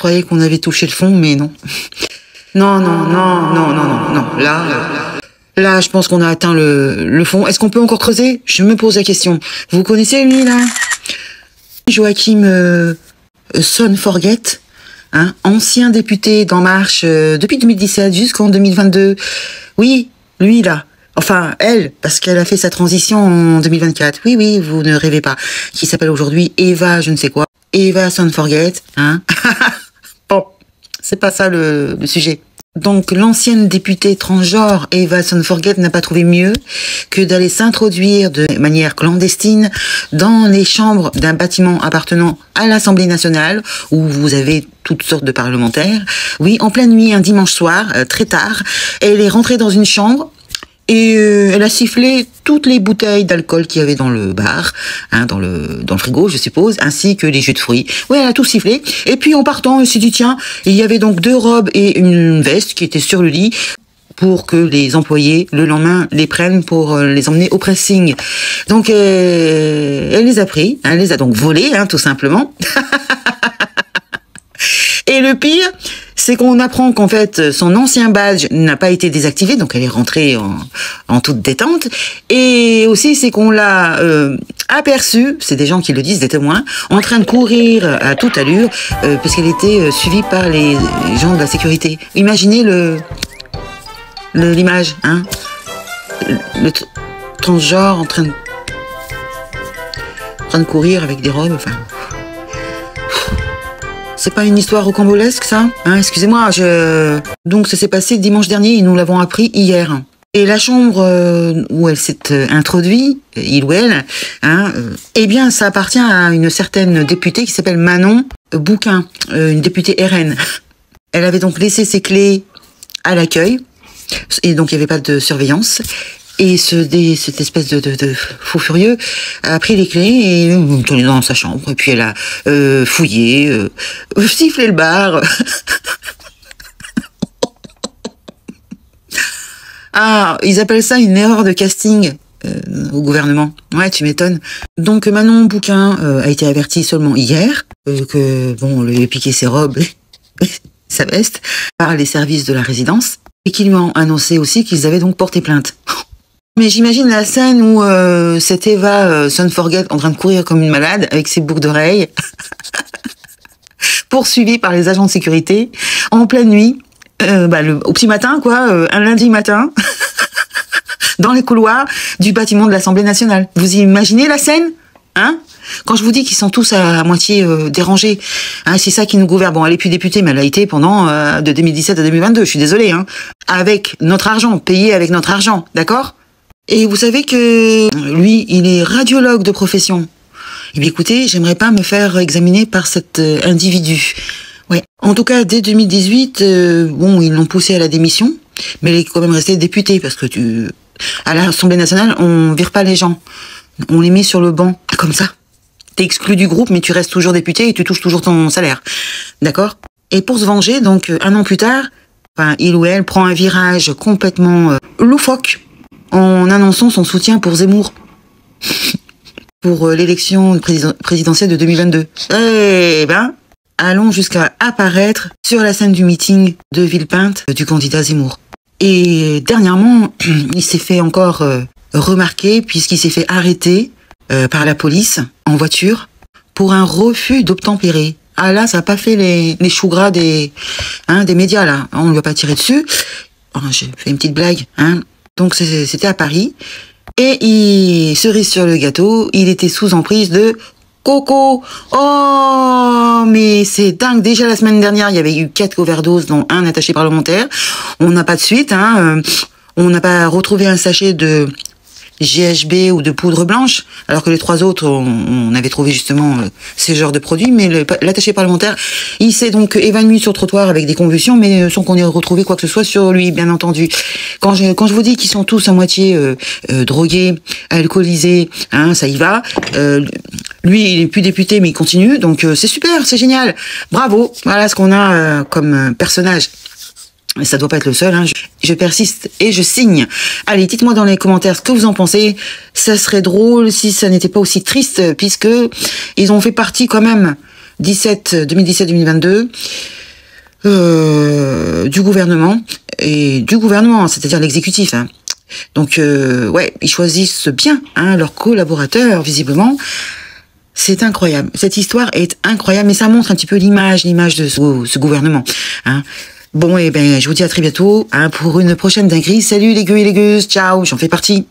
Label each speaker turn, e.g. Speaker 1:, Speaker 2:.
Speaker 1: croyais qu'on avait touché le fond, mais non. Non, non, non, non, non, non, non. Là, je pense qu'on a atteint le fond. Est-ce qu'on peut encore creuser? Je me pose la question. Vous connaissez lui, là? Joachim Son-Forget, hein, ancien député d'En Marche depuis 2017 jusqu'en 2022. Oui, lui, là. Enfin, elle, parce qu'elle a fait sa transition en 2024. Oui, oui, vous ne rêvez pas. Qui s'appelle aujourd'hui Eva, je ne sais quoi. Eva Son-Forget, hein. Bon, c'est pas ça le sujet. Donc, l'ancienne députée transgenre Eva Son-Forget n'a pas trouvé mieux que d'aller s'introduire de manière clandestine dans les chambres d'un bâtiment appartenant à l'Assemblée nationale, où vous avez toutes sortes de parlementaires. Oui, en pleine nuit, un dimanche soir, très tard, elle est rentrée dans une chambre. Et elle a sifflé toutes les bouteilles d'alcool qu'il y avait dans le bar, hein, dans le frigo, je suppose, ainsi que les jus de fruits. Oui, elle a tout sifflé. Et puis en partant, elle s'est dit, tiens, il y avait donc 2 robes et une veste qui étaient sur le lit pour que les employés, le lendemain, les prennent pour les emmener au pressing. Donc, elle les a pris, elle les a donc volés, hein, tout simplement. Et le pire, c'est qu'on apprend qu'en fait, son ancien badge n'a pas été désactivé, donc elle est rentrée en toute détente. Et aussi, c'est qu'on l'a aperçue, c'est des gens qui le disent, des témoins, en train de courir à toute allure, puisqu'elle était suivie par les gens de la sécurité. Imaginez l'image, hein, le transgenre en train de courir avec des robes, enfin... C'est pas une histoire rocambolesque, ça, hein, excusez-moi, Donc, ça s'est passé dimanche dernier et nous l'avons appris hier. Et la chambre où elle s'est introduite, il ou elle, hein, eh bien, ça appartient à une certaine députée qui s'appelle Manon Bouquin, une députée RN. Elle avait donc laissé ses clés à l'accueil, et donc il n'y avait pas de surveillance. Et cette espèce de fou furieux a pris les clés et est tourné dans sa chambre. Et puis elle a fouillé, sifflé le bar. Ah, ils appellent ça une erreur de casting au gouvernement. Ouais, tu m'étonnes. Donc Manon Bouquin a été avertie seulement hier que bon, on lui a piqué ses robes et sa veste par les services de la résidence et qu'ils lui ont annoncé aussi qu'ils avaient donc porté plainte. Mais j'imagine la scène où cette Eva Son-Forget en train de courir comme une malade avec ses boucles d'oreilles, poursuivie par les agents de sécurité en pleine nuit, au petit matin quoi, un lundi matin, dans les couloirs du bâtiment de l'Assemblée nationale. Vous imaginez la scène, hein? Quand je vous dis qu'ils sont tous à moitié dérangés, hein, c'est ça qui nous gouverne. Bon, elle est plus députée, mais elle a été pendant de 2017 à 2022. Je suis désolée, hein, avec notre argent, payé avec notre argent, d'accord? Et vous savez que lui, il est radiologue de profession. Eh bien, écoutez, j'aimerais pas me faire examiner par cet individu. Ouais. En tout cas, dès 2018, ils l'ont poussé à la démission, mais il est quand même resté député parce que à l'Assemblée nationale, on vire pas les gens, on les met sur le banc comme ça. T'es exclu du groupe, mais tu restes toujours député et tu touches toujours ton salaire, d'accord? Et pour se venger, donc 1 an plus tard, il ou elle prend un virage complètement loufoque, en annonçant son soutien pour Zemmour, pour l'élection présidentielle de 2022. Eh ben, allons jusqu'à apparaître sur la scène du meeting de Villepinte du candidat Zemmour. Et dernièrement, il s'est fait encore remarquer, puisqu'il s'est fait arrêter par la police en voiture pour un refus d'obtempérer. Ah là, ça n'a pas fait les choux gras des médias, là. On ne lui a pas tiré dessus. Oh, j'ai fait une petite blague, hein. Donc c'était à Paris, et cerise sur le gâteau, il était sous emprise de coco. Oh, mais c'est dingue. Déjà la semaine dernière, il y avait eu 4 overdoses, dont un attaché parlementaire. On n'a pas de suite, hein. On n'a pas retrouvé un sachet de GHB ou de poudre blanche, alors que les 3 autres, on avait trouvé justement ces genres de produits, mais l'attaché parlementaire, il s'est donc évanoui sur le trottoir avec des convulsions, mais sans qu'on ait retrouvé quoi que ce soit sur lui, bien entendu. Quand je vous dis qu'ils sont tous à moitié drogués, alcoolisés, hein, ça y va. Lui, il est plus député, mais il continue, donc c'est super, c'est génial. Bravo, voilà ce qu'on a comme personnage. Mais ça doit pas être le seul, hein. Je persiste et je signe. Allez, dites-moi dans les commentaires ce que vous en pensez. Ça serait drôle si ça n'était pas aussi triste, puisque ils ont fait partie quand même 2017-2022 du gouvernement, c'est-à-dire l'exécutif. Hein. Donc, ouais, ils choisissent bien leurs collaborateurs, visiblement. C'est incroyable. Cette histoire est incroyable, mais ça montre un petit peu l'image de ce gouvernement. Hein. Bon, et ben, je vous dis à très bientôt pour une prochaine dinguerie. Salut les gueux et les gueuses, ciao, j'en fais partie.